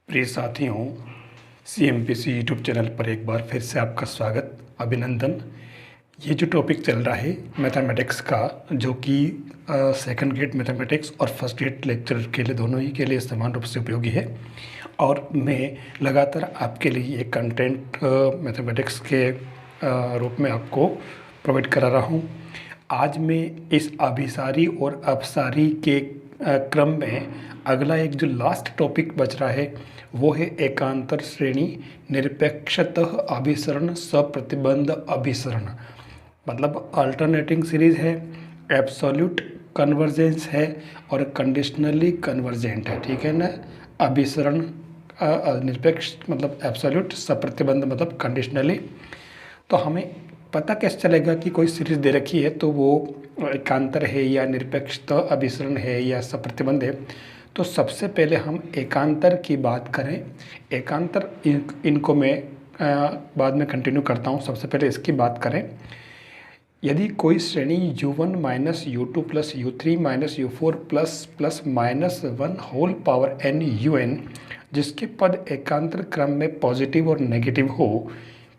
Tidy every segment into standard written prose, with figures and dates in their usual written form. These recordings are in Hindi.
प्रिय साथियों, CMPC यूट्यूब चैनल पर एक बार फिर से आपका स्वागत, अभिनंदन। ये जो टॉपिक चल रहा है मैथमेटिक्स का, जो कि सेकंड ग्रेड मैथमेटिक्स और फर्स्ट ग्रेड लेक्चर के लिए दोनों ही के लिए समान रूप से उपयोगी है। और मैं लगातार आपके लिए ये कंटेंट मैथमेटिक्स के रूप में आपको प्रोवाइड करा रहा हूँ। आज मैं इस अभिसारी और अपसारी के क्रम में अगला एक जो लास्ट टॉपिक बच रहा है वो है एकांतर श्रेणी निरपेक्षतः अभिसरण सप्रतिबंध अभिसरण। मतलब अल्टरनेटिंग सीरीज है, एब्सोल्यूट कन्वर्जेंस है और कंडीशनली कन्वर्जेंट है। ठीक है ना। अभिसरण निरपेक्ष मतलब एब्सोल्यूट, सप्रतिबंध मतलब कंडीशनली। तो हमें पता कैसे चलेगा कि कोई सीरीज दे रखी है तो वो एकांतर है या निरपेक्षता अभिसरण है या सप्रतिबंध है। तो सबसे पहले हम एकांतर की बात करें। एकांतर इनको मैं बाद में कंटिन्यू करता हूँ। सबसे पहले इसकी बात करें। यदि कोई श्रेणी u1 minus u2 plus u3 minus u4 plus minus 1 whole power n un जिसके पद एकांतर क्रम में पॉजिटिव और नेगेटिव हो,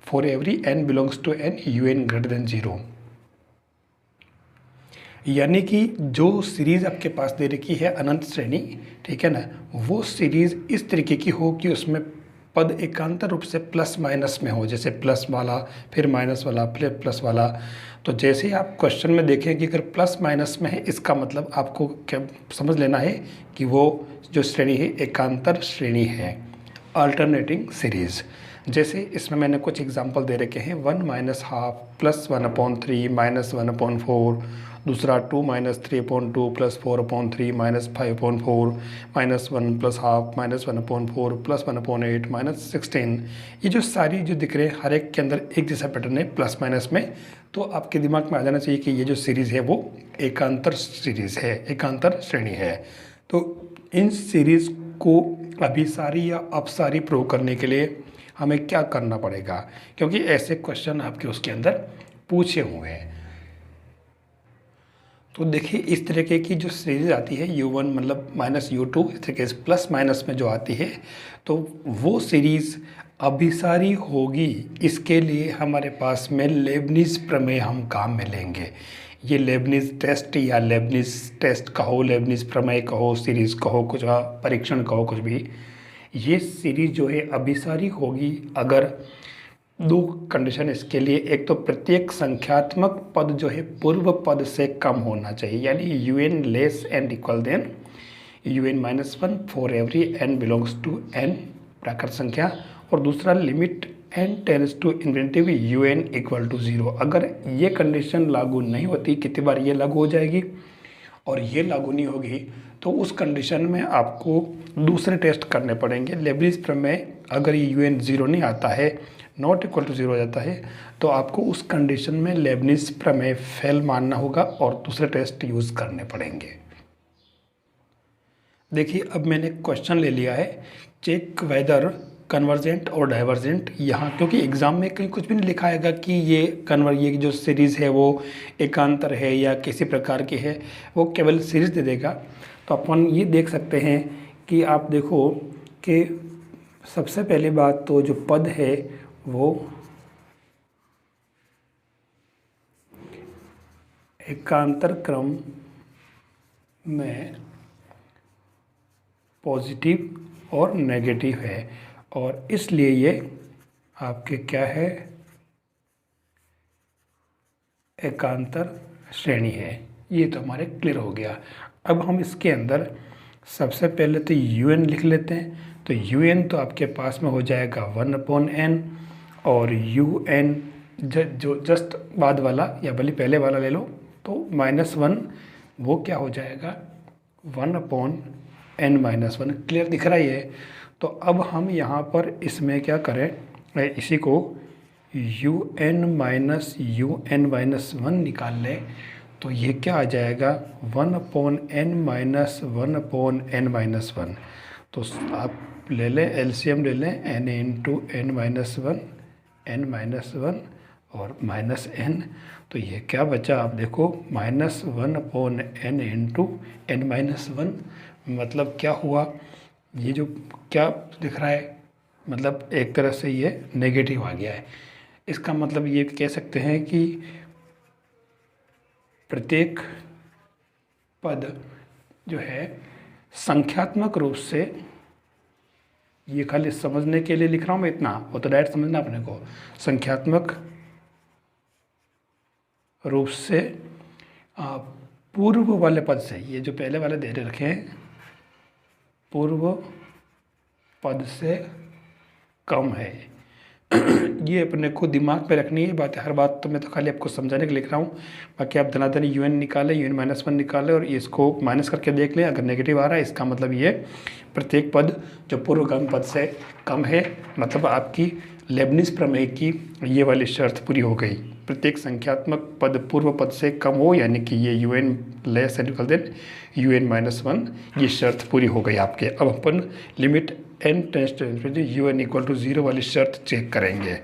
for every n belongs to n un greater than 0। यानी कि जो सीरीज़ आपके पास दे रखी है अनंत श्रेणी, ठीक है ना, वो सीरीज़ इस तरीके की हो कि उसमें पद एकांतर रूप से प्लस माइनस में हो, जैसे प्लस वाला फिर माइनस वाला फिर प्लस वाला। तो जैसे ही आप क्वेश्चन में देखें कि अगर प्लस माइनस में है, इसका मतलब आपको क्या समझ लेना है कि वो जो श्रेणी है एकांतर श्रेणी है, अल्टरनेटिंग सीरीज़। जैसे इसमें मैंने कुछ एग्जांपल दे रखे हैं। 1 माइनस हाफ प्लस 1/3 माइनस 1/4, दूसरा 2 minus 3/2 plus 4/3 minus 5/4 minus 1 plus half minus 1/4 plus 1/8 minus 16। ये जो सारी जो दिख रहे हैं हर एक के अंदर एक जैसा पैटर्न है प्लस माइनस में। तो आपके दिमाग में आ जाना चाहिए कि ये जो सीरीज़ है वो एकांतर सीरीज़ है, एकांतर श्रेणी है। तो इन सीरीज़ को अभिसारी या अपसारी प्रूव करने के लिए हमें क्या करना पड़ेगा, क्योंकि ऐसे क्वेश्चन आपके उसके अंदर पूछे हुए हैं। तो देखिए इस तरीके की जो सीरीज आती है u1 मतलब माइनस u2, इस तरीके से प्लस माइनस में जो आती है तो वो सीरीज़ अभिसारी होगी। इसके लिए हमारे पास में लेबनिज प्रमेय हम काम में लेंगे। ये लेबनिज टेस्ट या लेबनिज टेस्ट कहो, लेबनिज प्रमेय कहो, सीरीज़ कहो, कुछ परीक्षण कहो, कुछ भी, ये सीरीज जो है अभिसारी होगी अगर दो कंडीशन इसके लिए। एक तो प्रत्येक संख्यात्मक पद जो है पूर्व पद से कम होना चाहिए, यानी un less and equal than un minus 1 for every n belongs to n प्राकृत संख्या। और दूसरा limit n tends to infinitive un equal to 0। अगर ये कंडीशन लागू नहीं होती, कितनी बार ये लागू हो जाएगी और ये लागू नहीं होगी, तो उस कंडीशन में आपको दूसरे टेस्ट करने पड़ेंगे। लेबनिज प्रमेय अगर ये un 0 नहीं आता है, नॉट इक्वल टू 0 हो जाता है, तो आपको उस कंडीशन में लेबनिज प्रमेय फेल मानना होगा और दूसरे टेस्ट यूज़ करने पड़ेंगे। देखिए अब मैंने क्वेश्चन ले लिया है, चेक वेदर कन्वर्जेंट और डाइवर्जेंट। यहाँ क्योंकि एग्ज़ाम में कहीं कुछ भी नहीं लिखा आएगा कि ये जो सीरीज़ है वो एकांतर है या किसी प्रकार की है, वो केवल सीरीज़ दे देगा। तो अपन ये देख सकते हैं कि आप देखो कि सबसे पहली बात तो जो पद है वो एकांतर क्रम में पॉजिटिव और नेगेटिव है और इसलिए ये आपके क्या है, एकांतर श्रेणी है। ये तो हमारे क्लियर हो गया। अब हम इसके अंदर सबसे पहले तो un लिख लेते हैं। तो un तो आपके पास में हो जाएगा 1/n और un जो जस्ट बाद वाला या भले पहले वाला ले लो तो -1, वो क्या हो जाएगा 1/n-1। क्लियर दिख रहा ही है। तो अब हम यहाँ पर इसमें क्या करें, इसी को un माइनस un-1 निकाल लें तो ये क्या आ जाएगा 1/n-1/n-1। तो आप ले लें एलसीएम ले लें n इंटू n-1 n-1 और -n। तो ये क्या बचा आप देखो -1/n इंटू n-1, मतलब क्या हुआ, ये जो क्या दिख रहा है, मतलब एक तरह से ये नेगेटिव आ गया है। इसका मतलब ये कह सकते हैं कि प्रत्येक पद जो है संख्यात्मक रूप से, ये खाली समझने के लिए लिख रहा हूँ मैं इतना, वो तो डायरेक्ट समझना अपने को, संख्यात्मक रूप से पूर्व वाले पद से, ये जो पहले वाले दे रखे हैं, पूर्व पद से कम है। ये अपने को दिमाग पे रखनी है बात है। हर बात तो मैं तो खाली आपको समझाने के लिए लिख रहा हूँ, बाकी आप धनाधन UN निकालें, UN-1 निकालें और इसको माइनस करके देख लें। अगर नेगेटिव आ रहा है इसका मतलब ये प्रत्येक पद जो पूर्वगामी पद से कम है, मतलब आपकी लेबनिज प्रमेय की ये वाली शर्त पूरी हो गई। प्रत्येक संख्यात्मक पद पूर्व पद से कम हो, यानी कि ये UN less and equal than UN-1, ये शर्त पूरी हो गई आपके। अब अपन limit n tends to infinity UN equal to 0 वाली शर्त चेक करेंगे।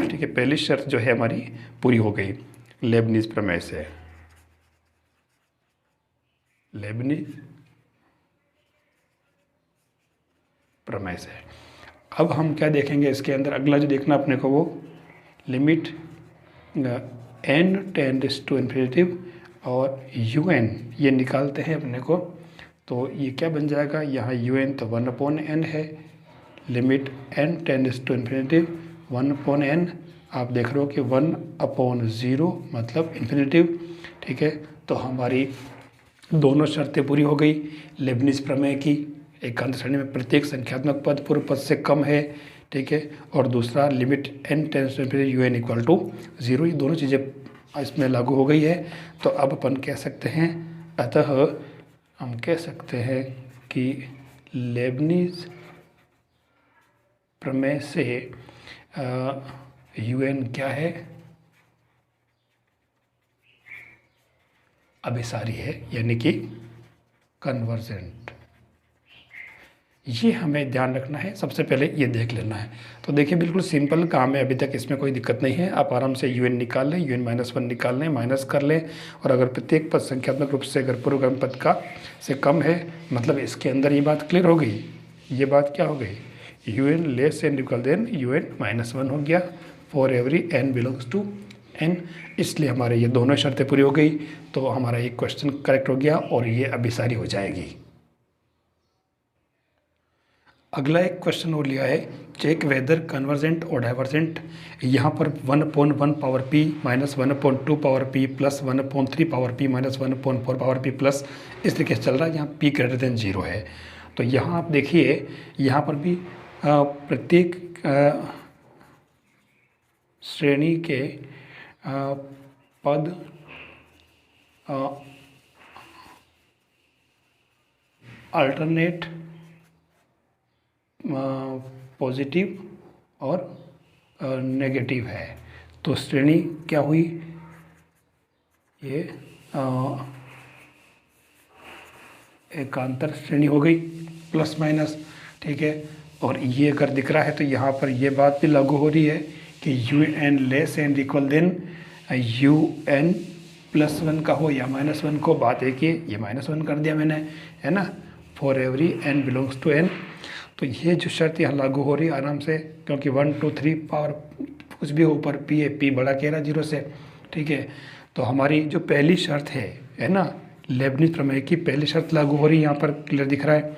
ठीक है, पहली शर्त जो है हमारी पूरी हो गई लेबनिज प्रमेय से। लेबनिज प्रमेय से अब हम क्या देखेंगे इसके अंदर, अगला जो देखना अपने को वो limit n tends to infinity और UN ये निकालते हैं अपने को। तो ये क्या बन जाएगा, यहाँ UN तो 1/n है, limit n tends to infinity 1/n, आप देख रहे हो कि 1/0 मतलब इन्फिनिटिव। ठीक है, तो हमारी दोनों शर्तें पूरी हो गई लेबनिज प्रमेय की। एकांत श्रेणी में प्रत्येक संख्यात्मक पद पूर्व पद से कम है। ठीक है, और दूसरा limit n tends to infinity UN equal to 0, ये दोनों चीज़ें इसमें लागू हो गई है। तो अब अपन कह सकते हैं, अतः हम कह सकते हैं कि लेबनिज प्रमेय से UN क्या है, अभिसारी है, यानी कि कन्वर्जेंट। ये हमें ध्यान रखना है, सबसे पहले ये देख लेना है। तो देखिए बिल्कुल सिंपल काम है, अभी तक इसमें कोई दिक्कत नहीं है। आप आराम से UN निकाल लें, UN-1 निकाल लें, माइनस कर लें, और अगर प्रत्येक पद संख्यात्मक रूप से अगर पूर्वगामी पद का से कम है, मतलब इसके अंदर ये बात क्लियर हो गई। ये बात क्या हो गई, UN less and equal than UN-1 हो गया for every n belongs to n। इसलिए हमारे ये दोनों शर्तें पूरी हो गई, तो हमारा ये क्वेश्चन करेक्ट हो गया और ये अभिसारी हो जाएगी। अगला एक क्वेश्चन और लिया है, चेक वेदर कन्वर्जेंट और डाइवर्जेंट। यहाँ पर 1/1 power p minus 1/2 power p plus 1/3 power p minus 1/4 power p plus इस तरीके से चल रहा है। यहाँ p ग्रेटर देन 0 है। तो यहाँ आप देखिए, यहाँ पर भी प्रत्येक श्रेणी के पद अल्टरनेट पॉजिटिव और नेगेटिव है। तो श्रेणी क्या हुई, ये एकांतर श्रेणी हो गई प्लस माइनस। ठीक है, और ये अगर दिख रहा है तो यहाँ पर ये बात भी लागू हो रही है कि UN less and equal than UN +1 का हो या -1 को। बात एक ही, ये -1 कर दिया मैंने, है ना, for every n belongs to n। तो ये जो शर्त यहाँ लागू हो रही है आराम से, क्योंकि 1 2 3 पावर कुछ भी ऊपर p है, p बड़ा कह रहा 0 से। ठीक है, तो हमारी जो पहली शर्त है ना, लेबनिज प्रमेय की पहली शर्त लागू हो रही है, यहाँ पर क्लियर दिख रहा है।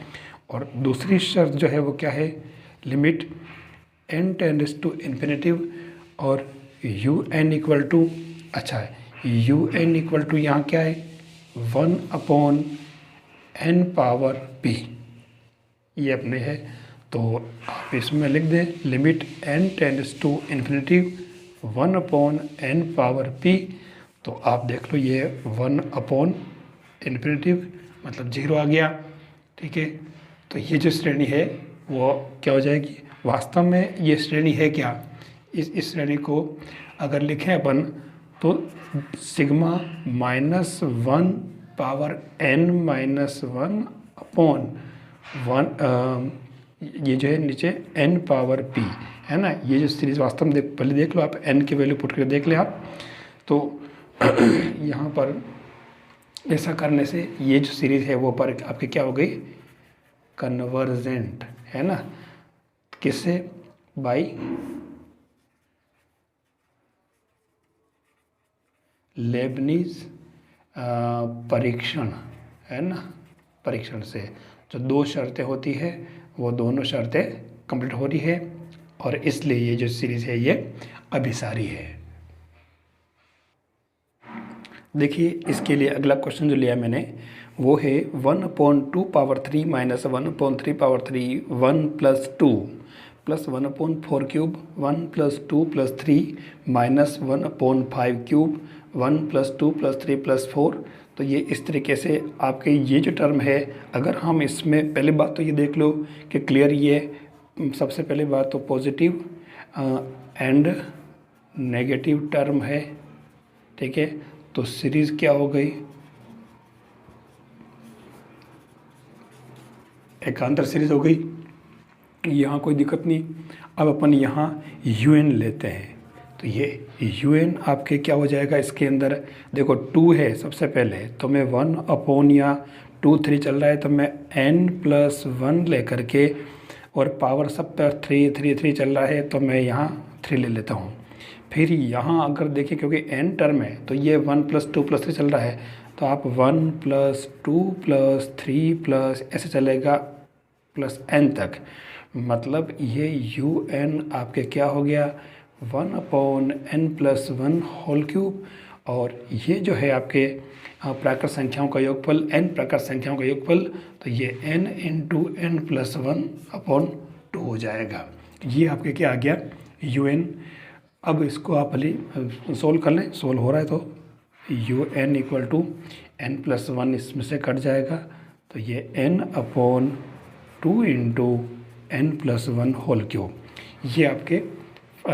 और दूसरी शर्त जो है वो क्या है, limit n tends to infinitive और UN इक्वल टू, अच्छा UN इक्वल टू यहाँ क्या है, 1/n पावर p, ये अपने है। तो आप इसमें लिख दें limit n tends to infinitive 1/n power p। तो आप देख लो ये 1/इन्फिनिटिव मतलब 0 आ गया। ठीक है, तो ये जो श्रेणी है वो क्या हो जाएगी, वास्तव में ये श्रेणी है क्या, इस श्रेणी को अगर लिखें अपन तो सिग्मा -1 पावर n -1 अपॉन 1, ये जो है नीचे n पावर p है ना। ये जो सीरीज वास्तव में पहले देख लो आप, n की वैल्यू पुट करके देख लें आप। तो यहाँ पर ऐसा करने से ये जो सीरीज है वो पर आपकी क्या हो गई, कन्वर्जेंट, है ना, किससे, बाय लेबनीज परीक्षण, है ना, परीक्षण से जो दो शर्तें होती है वो दोनों शर्तें कंप्लीट हो रही है और इसलिए ये जो सीरीज है ये अभिसारी है। देखिए इसके लिए अगला क्वेश्चन जो लिया मैंने वो है 1/2 power 3 minus 1/3 power 3 1 + 2 plus 1/4 cube 1 + 2 + 3 minus 1/5 cube 1 + 2 + 3 + 4। तो ये इस तरीके से आपके ये जो टर्म है, अगर हम इसमें पहली बात तो ये देख लो कि क्लियर ये सबसे पहली बात तो पॉजिटिव एंड नेगेटिव टर्म है, ठीक है। तो सीरीज़ क्या हो गई, एकांतर सीरीज हो गई, यहाँ कोई दिक्कत नहीं। अब अपन यहाँ un लेते हैं तो ये un आपके क्या हो जाएगा, इसके अंदर देखो 2 है सबसे पहले, तो मैं 1 या 2 3 चल रहा है तो मैं n+1 लेकर के, और पावर सब पर 3 3 3 चल रहा है तो मैं यहाँ 3 ले लेता हूँ। फिर यहाँ अगर देखिए क्योंकि n टर्म है तो ये 1 + 2 + 3 चल रहा है, तो आप 1 + 2 + 3 ऐसे चलेगा +n तक, मतलब ये un आपके क्या हो गया 1/n+1 होल क्यूब, और ये जो है आपके प्राकृत संख्याओं का योगफल n प्राकृत संख्याओं का योगफल, तो ये n × n+1/2 हो जाएगा। ये आपके क्या आ गया un। अब इसको आप भले सोल्व कर लें, सोल्व हो रहा है तो un = n+1 इसमें से कट जाएगा, तो ये n/2 × n+1 होल क्यूब, ये आपके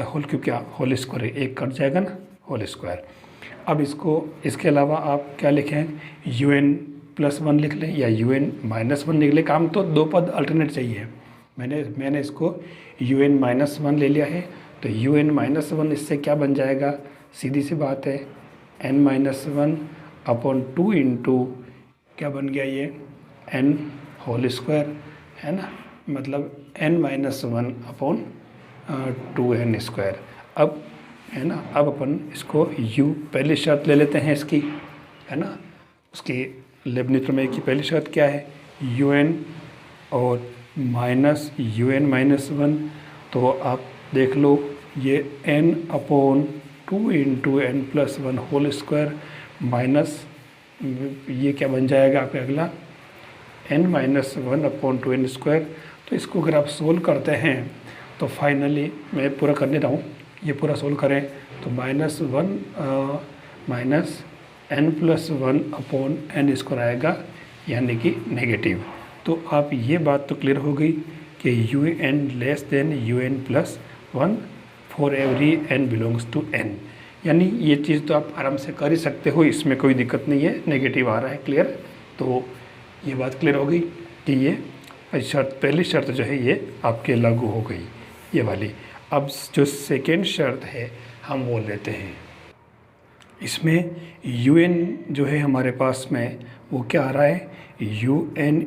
होल क्यूब क्या होल स्क्वायर, एक कट जाएगा ना होल स्क्वायर। अब इसको इसके अलावा आप क्या लिखें, un+1 लिख लें या un-1 लिख लें, काम तो दो पद अल्टरनेट चाहिए। मैंने इसको un-1 ले लिया है, तो un-1 इससे क्या बन जाएगा, सीधी सी बात है n-1/2 × क्या बन गया ये n होल स्क्वायर, है ना, मतलब n-1/2n²। अब है ना, अब अपन इसको u पहली शर्त ले लेते हैं इसकी, है ना, उसकी लेबनीज़ प्रमेय की पहली शर्त क्या है un और माइनस un-1, तो आप देख लो ये n/2 × n+1 whole square minus ये क्या बन जाएगा आपका अगला n-1/2n²। तो इसको अगर आप सोल्व करते हैं तो फाइनली मैं पूरा करने रहा हूँ, ये पूरा सोल्व करें तो -n+1/n² आएगा, यानी कि नेगेटिव। तो आप ये बात तो क्लियर हो गई कि un<n1 for every n belongs to n, यानी ये चीज़ तो आप आराम से कर ही सकते हो, इसमें कोई दिक्कत नहीं है, नेगेटिव आ रहा है क्लियर। तो ये बात क्लियर हो गई कि ये शर्त पहली शर्त जो है ये आपके लागू हो गई, ये वाली। अब जो सेकेंड शर्त है हम वो लेते हैं, इसमें un जो है हमारे पास में वो क्या आ रहा है un =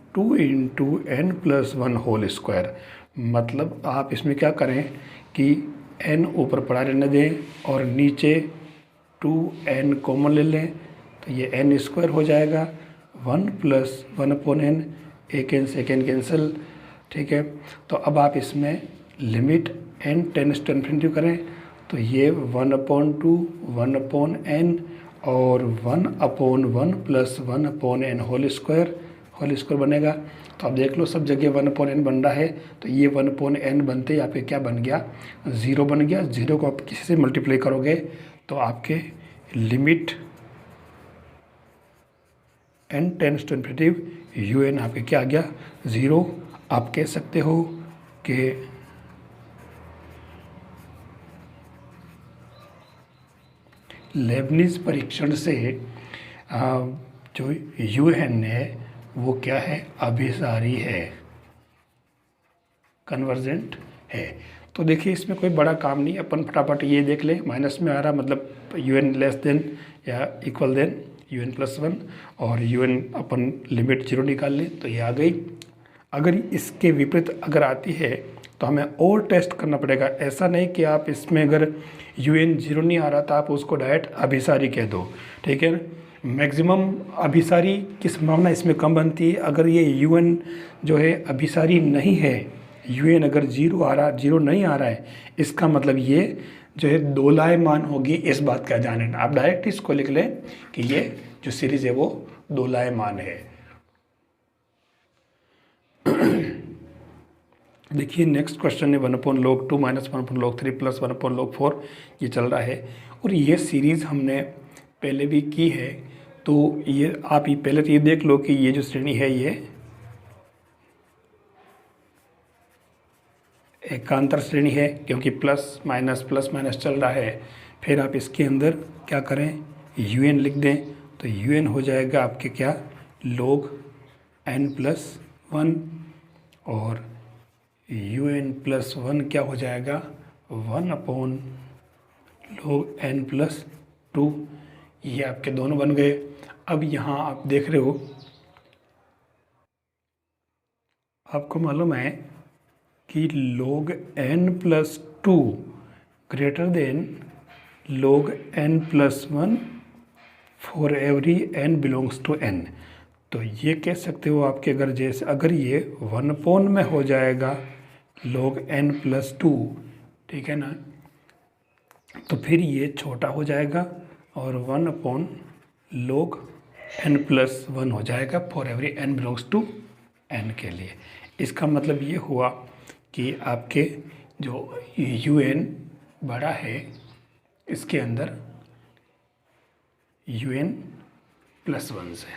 n/2 × n+1 whole square. मतलब आप इसमें क्या करें कि n ऊपर पड़ा रहने दें और नीचे 2n कॉमन ले लें, तो ये n² हो जाएगा 1 + 1/n, एक n से एक n कैंसिल, ठीक है। तो अब आप इसमें limit n tends to infinity करें, तो ये 1/2 1/n और 1/1 + 1/n होल स्क्वायर बनेगा। तो आप देख लो सब जगह 1/n बन रहा है, तो ये 1/n बनते यहाँ पे क्या बन गया 0 बन गया। 0 को आप किसी से मल्टीप्लाई करोगे तो आपके limit n tends to infinity un आपके क्या आ गया 0। आप कह सकते हो कि लेबनीज़ परीक्षण से जो un है वो क्या है अभिसारी है, कन्वर्जेंट है। तो देखिए इसमें कोई बड़ा काम नहीं, अपन फटाफट ये देख लें, माइनस में आ रहा मतलब un < या =, un+1 और un अपन लिमिट 0 निकाल लें तो ये आ गई। अगर इसके विपरीत अगर आती है तो हमें और टेस्ट करना पड़ेगा। ऐसा नहीं कि आप इसमें अगर un 0 नहीं आ रहा तो आप उसको डायरेक्ट अभिसारी कह दो, ठीक है ना। मैक्सिमम अभिसारी की संभावना इसमें कम बनती है अगर ये un जो है अभिसारी नहीं है। un अगर 0 आ रहा, 0 नहीं आ रहा है, इसका मतलब ये जो है दोलायमान होगी, इस बात का ध्यान रखना। आप डायरेक्ट इसको लिख लें कि ये जो सीरीज है वो दोलायमान है। देखिए नेक्स्ट क्वेश्चन है 1/log 2 - 1/log 3 + 1/log 4 ये चल रहा है और ये सीरीज़ हमने पहले भी की है। तो ये आप ये पहले तो ये देख लो कि ये जो श्रेणी है ये एकांतर श्रेणी है क्योंकि प्लस माइनस चल रहा है। फिर आप इसके अंदर क्या करें, un लिख दें तो un हो जाएगा आपके क्या log n+1 और un+1 क्या हो जाएगा 1/log n+2। ये आपके दोनों बन गए। अब यहाँ आप देख रहे हो, आपको मालूम है कि log n+2 greater than log n+1 for every n belongs to n। तो ये कह सकते हो आपके अगर जैसे अगर ये 1 में हो जाएगा log n+2, ठीक है ना, तो फिर ये छोटा हो जाएगा और 1/log n+1 हो जाएगा for every n belongs to n के लिए। इसका मतलब ये हुआ कि आपके जो un बड़ा है इसके अंदर un+1 से।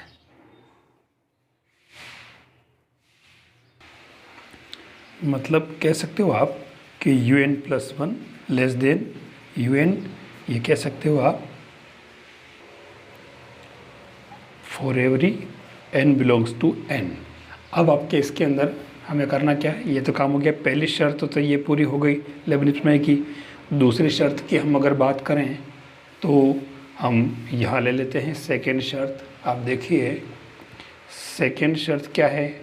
मतलब कह सकते हो आप कि un+1 लेस देन un, ये कह सकते हो आप for every n belongs to n। अब आपके इसके अंदर हमें करना क्या है, ये तो काम हो गया। पहली शर्त तो ये पूरी हो गई लेबनिज़ प्रमेय की। दूसरी शर्त की हम अगर बात करें तो हम यहाँ ले लेते हैं सेकेंड शर्त। आप देखिए सेकेंड शर्त क्या है,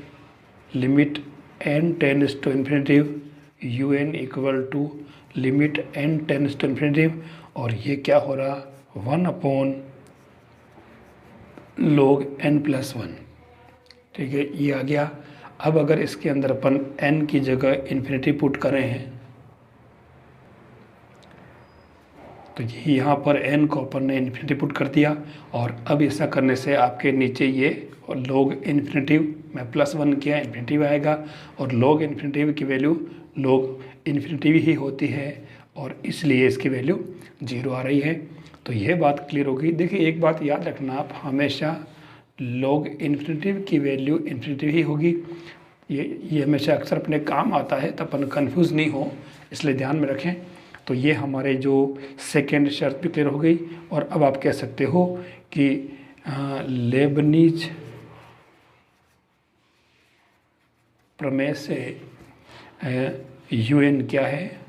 limit n tends to infinitive un equal to limit n tends to infinitive और ये क्या हो रहा 1/log n+1, ठीक है, ये आ गया। अब अगर इसके अंदर अपन n की जगह इन्फिनिटी पुट करें हैं तो यहाँ पर n को अपन ने इन्फिनिटी पुट कर दिया और अब ऐसा करने से आपके नीचे ये log इन्फिनिटिव में +1 किया इन्फिनिटिव आएगा और log इन्फिनिटिव की वैल्यू log इन्फिनिटिव ही होती है और इसलिए इसकी वैल्यू 0 आ रही है। तो ये बात क्लियर होगी। देखिए एक बात याद रखना, आप हमेशा log इन्फिनिटिव की वैल्यू इन्फिनिटिव ही होगी। ये हमेशा अक्सर अपने काम आता है, तो अपन कंफ्यूज नहीं हो, इसलिए ध्यान में रखें। तो ये हमारे जो सेकेंड शर्त भी क्लियर हो गई और अब आप कह सकते हो कि लेबनीज प्रमेय से un क्या है,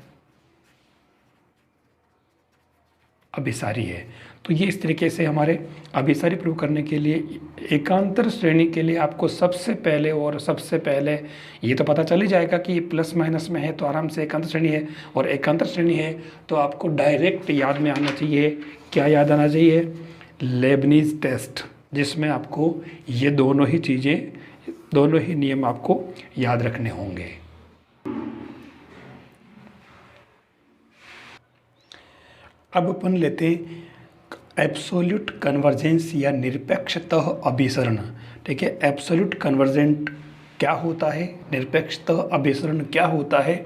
अभिसारी है। तो ये इस तरीके से हमारे अभिसारी प्रूव करने के लिए एकांतर श्रेणी के लिए आपको सबसे पहले ये तो पता चल ही जाएगा कि ये प्लस माइनस में है तो आराम से एकांतर श्रेणी है। और एकांतर श्रेणी है तो आपको डायरेक्ट याद में आना चाहिए, क्या याद आना चाहिए, लेबनीज टेस्ट, जिसमें आपको ये दोनों ही नियम आपको याद रखने होंगे। अब अपन लेते एब्सोल्यूट कन्वर्जेंस या निरपेक्षतः अभिसरण, ठीक है। एब्सोल्यूट कन्वर्जेंट क्या होता है, निरपेक्षतः अभिसरण क्या होता है,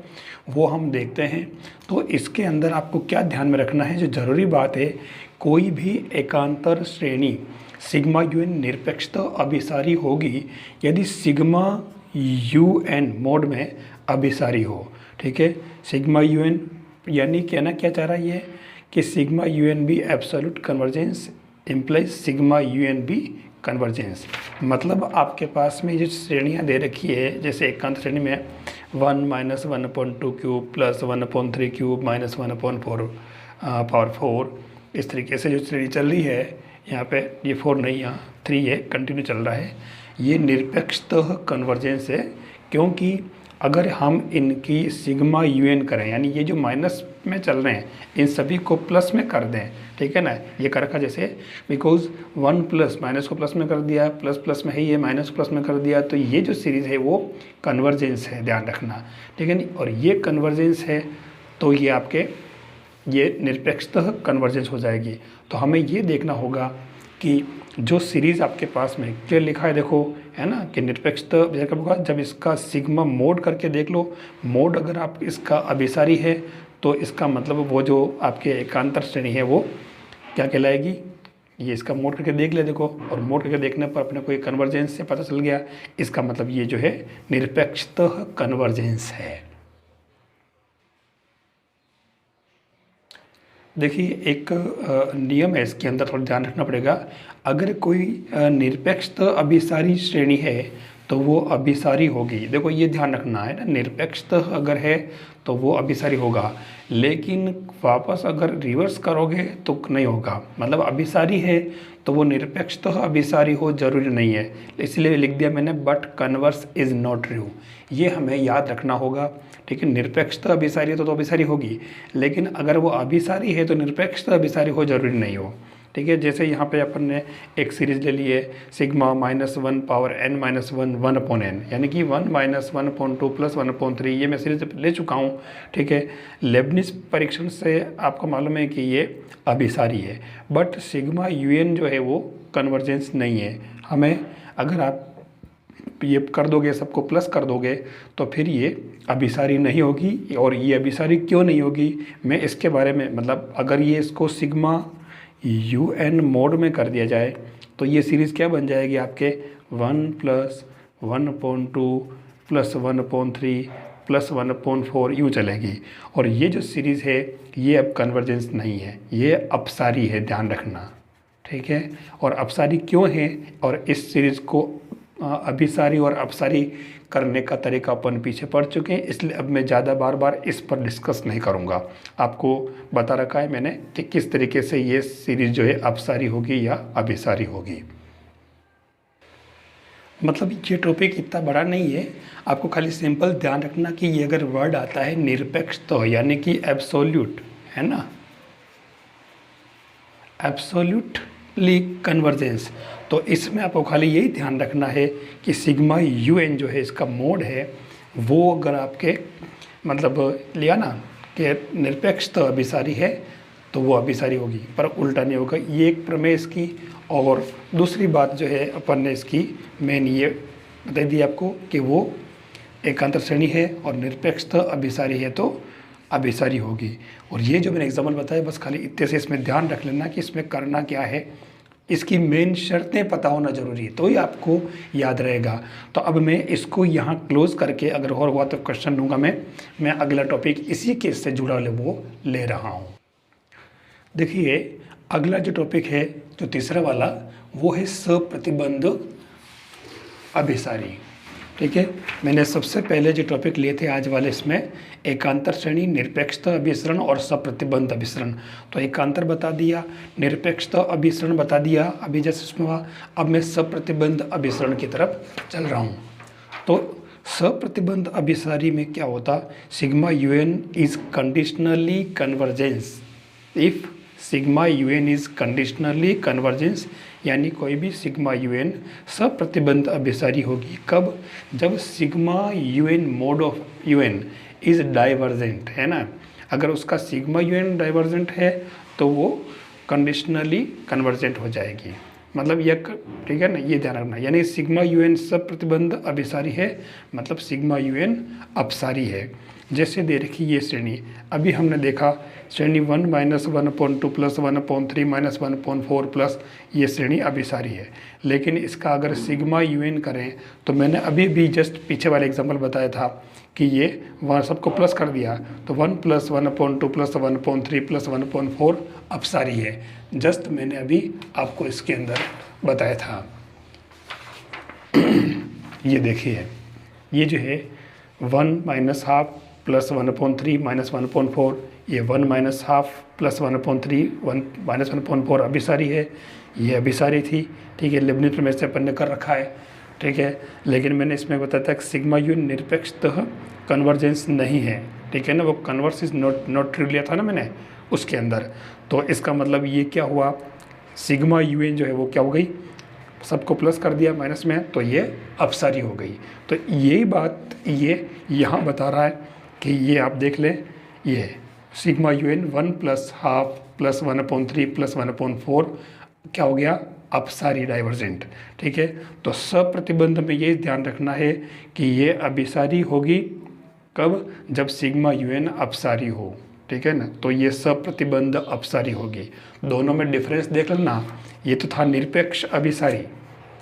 वो हम देखते हैं। तो इसके अंदर आपको क्या ध्यान में रखना है, जो ज़रूरी बात है, कोई भी एकांतर श्रेणी सिग्मा un निरपेक्षतः अभिसारी होगी यदि सिग्मा un मोड में अभिसारी हो, ठीक है। सिग्मा un यानी कहना क्या चाह रहा है ये कि सिग्मा un भी absolute convergence implies sigma un भी कन्वर्जेंस। मतलब आपके पास में जो श्रेणियाँ दे रखी है, जैसे एकांत श्रेणी में 1 - 1/2 cube plus 1/3 cube minus 1/4 power 4, इस तरीके से जो श्रेणी चल रही है यहाँ पे ये 4 नहीं, यहाँ 3 है, कंटिन्यू चल रहा है। ये निरपेक्षतः कन्वर्जेंस है, क्योंकि अगर हम इनकी सिग्मा यूएन करें, यानी ये जो माइनस में चल रहे हैं इन सभी को प्लस में कर दें, ठीक है ना, ये कर रखा जैसे, बिकॉज 1 प्लस माइनस को प्लस में कर दिया, प्लस प्लस में है ये, माइनस को प्लस में कर दिया, तो ये जो सीरीज़ है वो कन्वर्जेंस है, ध्यान रखना, ठीक है ना। और ये कन्वर्जेंस है तो ये आपके ये निरपेक्षतः कन्वर्जेंस हो जाएगी। तो हमें ये देखना होगा कि जो सीरीज़ आपके पास में क्लियर लिखा है, देखो है ना, कि निरपेक्षतः कब होगा, जब इसका सिग्मा मोड करके देख लो। मोड अगर आप इसका अभिसारी है तो इसका मतलब वो जो आपके एकांतर श्रेणी है वो क्या कहलाएगी, ये इसका मोड करके देख ले, देखो, और मोड करके देखने पर अपने को ये कन्वर्जेंस से पता चल गया, इसका मतलब ये जो है निरपेक्षतः कन्वर्जेंस है। देखिए एक नियम है इसके अंदर, थोड़ा ध्यान रखना पड़ेगा। अगर कोई निरपेक्षतः अभिसारी श्रेणी है तो वो अभिसारी होगी, देखो ये ध्यान रखना है ना, निरपेक्षतः अगर है तो वो अभिसारी होगा, लेकिन वापस अगर रिवर्स करोगे तो नहीं होगा। मतलब अभिसारी है तो वो निरपेक्षतः अभिसारी हो जरूरी नहीं है, इसलिए लिख दिया मैंने, but converse is not true. ये हमें याद रखना होगा, ठीक है। निरपेक्षतः अभिसारी है तो अभिसारी होगी, लेकिन अगर वो अभिसारी है तो निरपेक्षतः अभिसारी हो जरूरी नहीं हो, ठीक है। जैसे यहाँ पे अपन ने एक सीरीज ले ली है सिग्मा -1 पावर n -1 1/n, यानी कि 1 - 1/2 + 1/3, ये मैं सीरीज ले चुका हूँ, ठीक है। लेबनिज परीक्षण से आपको मालूम है कि ये अभिसारी है, बट सिग्मा un जो है वो कन्वर्जेंस नहीं है। हमें अगर आप ये कर दोगे, सबको प्लस कर दोगे, तो फिर ये अभिसारी नहीं होगी। और ये अभिसारी क्यों नहीं होगी, मैं इसके बारे में, मतलब अगर ये इसको सिग्मा UN मोड में कर दिया जाए तो ये सीरीज़ क्या बन जाएगी आपके 1 + 1/2 + 1/3 + 1/4 यूँ चलेगी। और ये जो सीरीज़ है ये अब कन्वर्जेंस नहीं है, ये अपसारी है, ध्यान रखना, ठीक है। और अपसारी क्यों है, और इस सीरीज़ को अभिसारी और अपसारी करने का तरीका अपन पीछे पढ़ चुके हैं, इसलिए अब मैं ज़्यादा बार बार इस पर डिस्कस नहीं करूँगा। आपको बता रखा है मैंने कि किस तरीके से ये सीरीज़ जो है अपसारी होगी या अभिसारी होगी। मतलब ये टॉपिक इतना बड़ा नहीं है, आपको खाली सिंपल ध्यान रखना कि ये अगर वर्ड आता है निरपेक्ष तो यानी कि एब्सोल्यूट, है ना, एब्सोल्यूटली कन्वर्जेंस, तो इसमें आपको खाली यही ध्यान रखना है कि सिग्मा UN जो है इसका मोड है वो अगर आपके मतलब लिया ना कि निरपेक्ष तो अभिसारी है तो वो अभिसारी होगी, पर उल्टा नहीं होगा। ये एक प्रमेय इसकी। और दूसरी बात जो है अपन ने इसकी मेन ये बता दी आपको कि वो एकांतर श्रेणी है और निरपेक्ष तो अभिसारी है तो अभिसारी होगी। और ये जो मैंने एग्जाम्पल बताया बस खाली इतने से इसमें ध्यान रख लेना कि इसमें करना क्या है, इसकी मेन शर्तें पता होना जरूरी है, तो ही आपको याद रहेगा। तो अब मैं इसको यहाँ क्लोज करके, अगर और हुआ तो क्वेश्चन दूंगा मैं अगला टॉपिक इसी केस से जुड़ा वो ले रहा हूँ। देखिए अगला जो टॉपिक है, जो तीसरा वाला, वो है सप्रतिबंध अभिसारी, ठीक है। मैंने सबसे पहले जो टॉपिक लिए थे आज वाले, इसमें एकांतर श्रेणी, निरपेक्षता अभिसरण और सप्रतिबंध अभिसरण। तो एकांतर बता दिया, निरपेक्षता अभिसरण बता दिया अभी जैसे इसमें हुआ। अब मैं सप्रतिबंध अभिसरण की तरफ चल रहा हूँ। तो सप्रतिबंध अभिसारी में क्या होता, sigma UN is conditionally convergence. If sigma UN is conditionally convergence, यानी कोई भी सिग्मा UN सप्रतिबंध अभिसारी होगी। कब, जब sigma UN mode of UN is divergent, है ना। अगर उसका सिग्मा UN डाइवर्जेंट है तो वो कंडीशनली कन्वर्जेंट हो जाएगी। मतलब यह, ठीक है ना, ये ध्यान रखना। यानी सिग्मा UN सप्रतिबंध अभिसारी है, मतलब सिग्मा UN अपसारी है। जैसे दे रखी ये श्रेणी, अभी हमने देखा श्रेणी 1 - 1/2 + 1/3 - 1/4 प्लस, ये श्रेणी अभिसारी है। लेकिन इसका अगर सिग्मा UN करें तो मैंने अभी भी जस्ट पीछे वाले एग्जांपल बताया था कि ये वहाँ सबको प्लस कर दिया, तो 1 + 1/2 + 1/3 + 1/4 अपसारी है। जस्ट मैंने अभी आपको इसके अंदर बताया था। ये देखिए, ये जो है 1 - ½ + 1/3 - 1/4, ये 1 - ½ + 1/3 1 - 1/4 अभिसारी है, ये अभिसारी थी, ठीक है। लेibniz प्रमेय से अपन ने कर रखा है, ठीक है। लेकिन मैंने इसमें बताया था कि सिग्मा यू निरपेक्षतः कन्वर्जेंस नहीं है, ठीक है ना। वो कन्वर्स इज नॉट ट्रू लिया था ना मैंने उसके अंदर। तो इसका मतलब ये क्या हुआ, सिग्मा यू एन जो है वो क्या हो गई, सबको प्लस कर दिया माइनस में, तो ये अपसारी हो गई। तो यही बात ये यहाँ बता रहा है कि ये आप देख लें, ये सिग्मा यू एन 1 + ½ + 1/3 + 1/4 क्या हो गया, अपसारी डाइवर्जेंट, ठीक है। तो सप्रतिबंध में ये ध्यान रखना है कि ये अभिसारी होगी कब, जब सिग्मा यू एन अपसारी हो, ठीक है ना। तो ये सप्रतिबंध अपसारी होगी। दोनों में डिफरेंस देख लेना, ये तो था निरपेक्ष अभिसारी,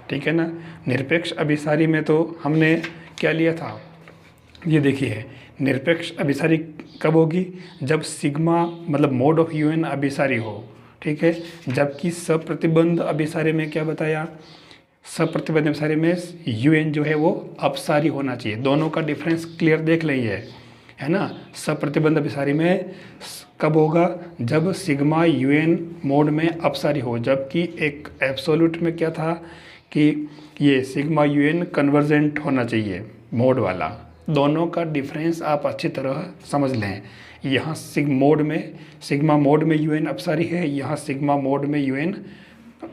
ठीक है ना। निरपेक्ष अभिसारी में तो हमने क्या लिया था, ये देखिए निरपेक्ष अभिसारी कब होगी, जब सिग्मा मतलब मोड ऑफ यू एन अभिसारी हो, ठीक है। जबकि सप्रतिबंध अभिसारी में क्या बताया, सप्रतिबंध अभिसारी में यू एन जो है वो अपसारी होना चाहिए। दोनों का डिफरेंस क्लियर देख लेंगे, है ना। सप्रतिबंध अभिसारी में कब होगा, जब सिग्मा यू एन मोड में अपसारी हो, जबकि एक एब्सोल्यूट में क्या था कि ये सिग्मा यू एन कन्वर्जेंट होना चाहिए मोड वाला। दोनों का डिफरेंस आप अच्छी तरह समझ लें। यहाँ सिग्मा मोड में यू एन अपसारी है, यहाँ सिग्मा मोड में यू एन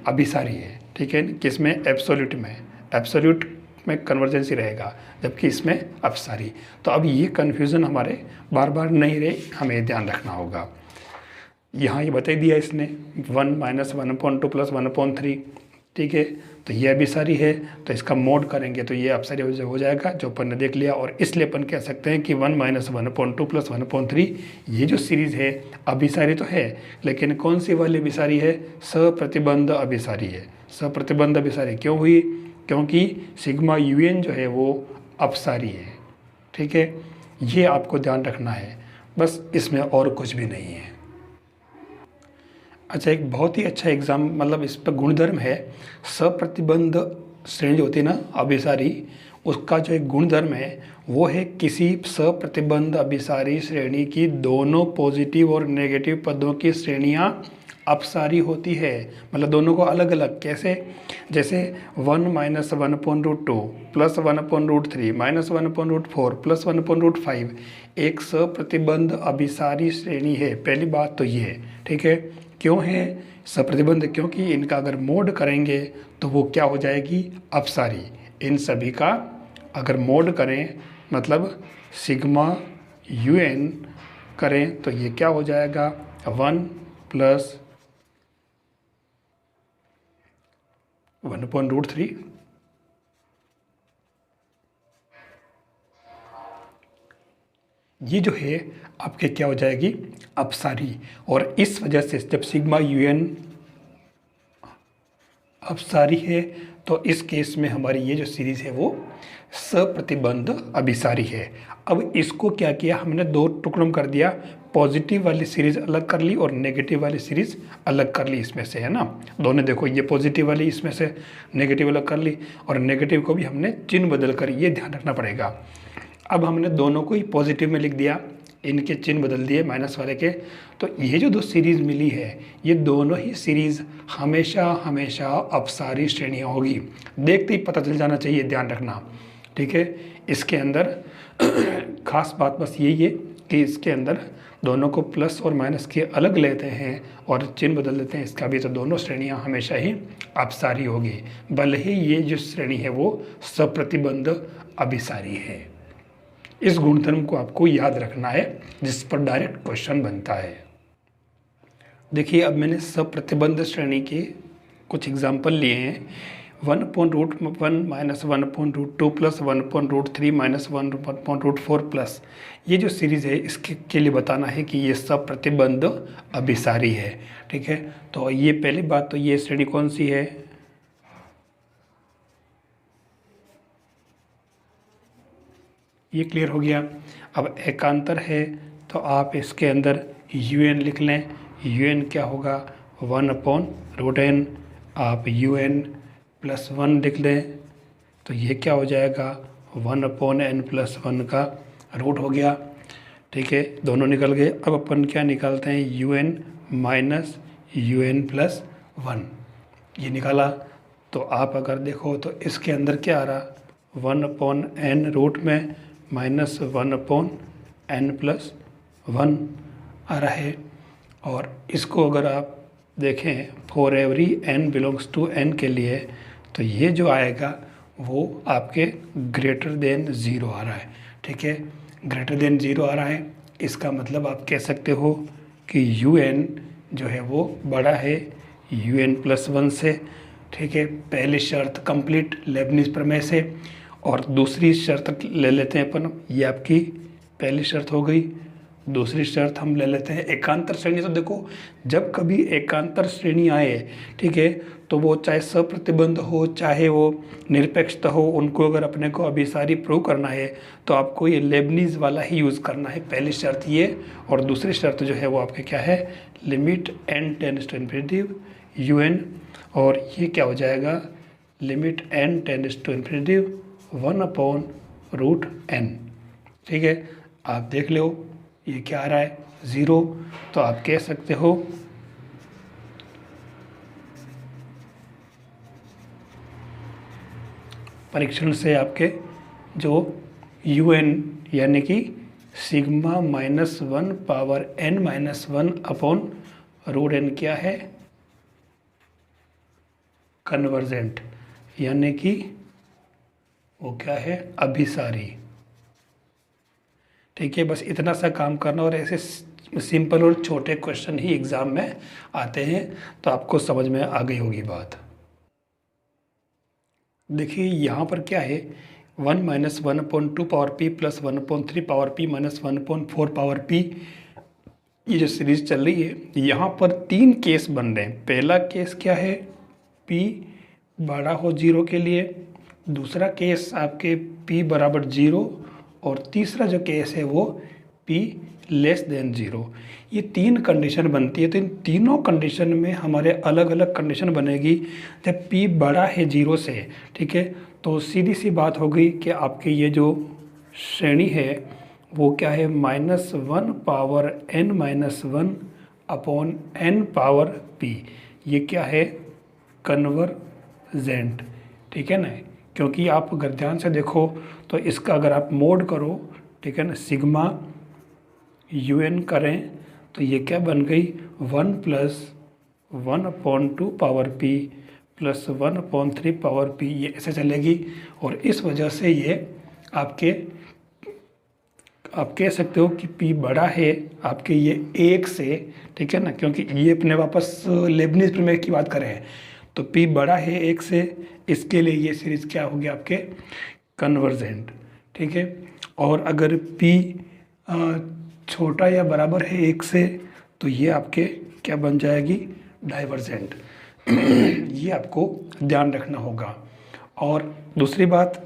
अभिसारी है, ठीक है। किसमें, एब्सोल्यूट में, एब्सोल्यूट में कन्वर्जेंसी रहेगा, जबकि इसमें अपसारी। तो अब ये कन्फ्यूज़न हमारे बार बार नहीं रहे, हमें ध्यान रखना होगा। यहाँ ये बता दिया इसने 1 - 1/2 + 1/3, ठीक है। तो ये अभिसारी है, तो इसका मोड करेंगे तो ये अपसारी हो जाएगा, जो अपन ने देख लिया। और इसलिए अपन कह सकते हैं कि 1 - 1/2 + 1/3 ये जो सीरीज़ है अभिसारी तो है, लेकिन कौन सी वाली अभिसारी है, सप्रतिबंध अभिसारी है। सप्रतिबंध अभिसारी क्यों हुई, क्योंकि सिग्मा यू एन जो है वो अपसारी है, ठीक है। ये आपको ध्यान रखना है, बस इसमें और कुछ भी नहीं है। अच्छा, एक बहुत ही अच्छा एग्जाम मतलब इस पर गुणधर्म है, सप्रतिबंध श्रेणी जो होती है ना अभिसारी, उसका जो एक गुणधर्म है वो है किसी सप्रतिबंध अभिसारी श्रेणी की दोनों पॉजिटिव और नेगेटिव पदों की श्रेणियां अपसारी होती है। मतलब दोनों को अलग अलग, कैसे, जैसे 1 - 1/2 + 1/3 - 1/4 + 1/5 एक सप्रतिबंध अभिसारी श्रेणी है। पहली बात तो ये है, ठीक है। क्यों है सप्रतिबंध, क्योंकि इनका अगर मोड करेंगे तो वो क्या हो जाएगी, अपसारी। इन सभी का अगर मोड करें मतलब सिग्मा यू एन करें तो ये क्या हो जाएगा, 1 + 1/3 ये जो है आपके क्या हो जाएगी, अपसारी। और इस वजह से जब सिग्मा यू एन अपसारी है तो इस केस में हमारी ये जो सीरीज़ है वो सप्रतिबंध अभिसारी है। अब इसको क्या किया हमने, दो टुकड़ों में कर दिया, पॉजिटिव वाली सीरीज़ अलग कर ली और नेगेटिव वाली सीरीज़ अलग कर ली इसमें से, है ना। दोनों देखो, ये पॉजिटिव वाली इसमें से नेगेटिव अलग कर ली और नेगेटिव को भी हमने चिन्ह बदल कर, ये ध्यान रखना पड़ेगा। अब हमने दोनों को ही पॉजिटिव में लिख दिया, इनके चिन्ह बदल दिए माइनस वाले के। तो ये जो दो सीरीज़ मिली है ये दोनों ही सीरीज़ हमेशा हमेशा अपसारी श्रेणियाँ होगी। देखते ही पता चल जाना चाहिए, ध्यान रखना, ठीक है। इसके अंदर खास बात बस यही है कि इसके अंदर दोनों को प्लस और माइनस के अलग लेते हैं और चिन्ह बदल देते हैं इसका भी, तो दोनों श्रेणियाँ हमेशा ही अपसारी होगी, भले ही ये जो श्रेणी है वो सप्रतिबंध अभिसारी है। इस गुणधर्म को आपको याद रखना है जिस पर डायरेक्ट क्वेश्चन बनता है। देखिए, अब मैंने सप्रतिबंध श्रेणी के कुछ एग्जाम्पल लिए हैं। 1/1 - 1/2 + 1/3 - 1/4 प्लस, ये जो सीरीज़ है इसके लिए बताना है कि ये सप्रतिबंध अभिसारी है, ठीक है। तो ये पहली बात तो ये श्रेणी कौन सी है, ये क्लियर हो गया। अब एकांतर है तो आप इसके अंदर यू एन लिख लें। यू एन क्या होगा, 1/√n, आप यू एन + 1 लिख लें तो ये क्या हो जाएगा, 1/n + 1 का रूट हो गया। ठीक है, दोनों निकल गए। अब अपन क्या निकालते हैं, U N minus U N plus one, ये निकाला। तो आप अगर देखो तो इसके अंदर क्या आ रहा, 1/n रूट में माइनस 1/n प्लस वन आ रहा है। और इसको अगर आप देखें for every n belongs to n के लिए, तो ये जो आएगा वो आपके ग्रेटर देन ज़ीरो आ रहा है। ठीक है, ग्रेटर देन ज़ीरो आ रहा है, इसका मतलब आप कह सकते हो कि यू एन जो है वो बड़ा है यू एन प्लस वन से। ठीक है, पहली शर्त कंप्लीट लेबनीज़ प्रमेय से। और दूसरी शर्त ले लेते हैं अपन, ये आपकी पहली शर्त हो गई। दूसरी शर्त हम ले लेते हैं एकांतर श्रेणी। तो देखो, जब कभी एकांतर श्रेणी आए, ठीक है, तो वो चाहे सप्रतिबंध हो चाहे वो निरपेक्षता हो, उनको अगर अपने को अभिसारी प्रूव करना है तो आपको ये लेबनीज़ वाला ही यूज़ करना है। पहली शर्त ये, और दूसरी शर्त जो है वो आपके क्या है, limit n tends to infinitive U N, और ये क्या हो जाएगा, limit n tends to infinitive 1/√n। ठीक है, आप देख लो ये क्या आ रहा है, ज़ीरो। तो आप कह सकते हो परीक्षण से आपके जो यू एन यानी कि sigma minus one power n minus one upon root n क्या है, कन्वर्जेंट, यानी कि वो क्या है, अभिसारी। ठीक है, बस इतना सा काम करना, और ऐसे सिंपल और छोटे क्वेश्चन ही एग्ज़ाम में आते हैं, तो आपको समझ में आ गई होगी बात। देखिए यहाँ पर क्या है, 1 minus 1/2 power p plus 1/3 power p minus 1/4 power p, ये जो सीरीज चल रही है, यहाँ पर तीन केस बन रहे हैं। पहला केस क्या है, p बड़ा हो जीरो के लिए, दूसरा केस आपके p बराबर जीरो, और तीसरा जो केस है वो p लेस देन ज़ीरो। ये तीन कंडीशन बनती है। तो इन तीनों कंडीशन में हमारे अलग अलग कंडीशन बनेगी। जब p बड़ा है जीरो से, ठीक है, तो सीधी सी बात हो गई कि आपके ये जो श्रेणी है वो क्या है, -1 power n minus one upon n power p, ये क्या है, कन्वर्जेंट। ठीक है ना, क्योंकि आप अगर ध्यान से देखो तो इसका अगर आप मोड करो, ठीक है ना, सिग्मा यू एन करें तो ये क्या बन गई, 1 plus 1/2 power p plus 1/3 power p, ये ऐसे चलेगी। और इस वजह से ये आप कह सकते हो कि p बड़ा है आपके ये एक से, ठीक है ना, क्योंकि ये अपने वापस लेबनीज़ प्रमेय की बात करें तो p बड़ा है एक से, इसके लिए ये सीरीज़ क्या होगी आपके, कन्वर्जेंट। ठीक है, और अगर p छोटा या बराबर है एक से तो ये आपके क्या बन जाएगी, डाइवर्जेंट। ये आपको ध्यान रखना होगा। और दूसरी बात,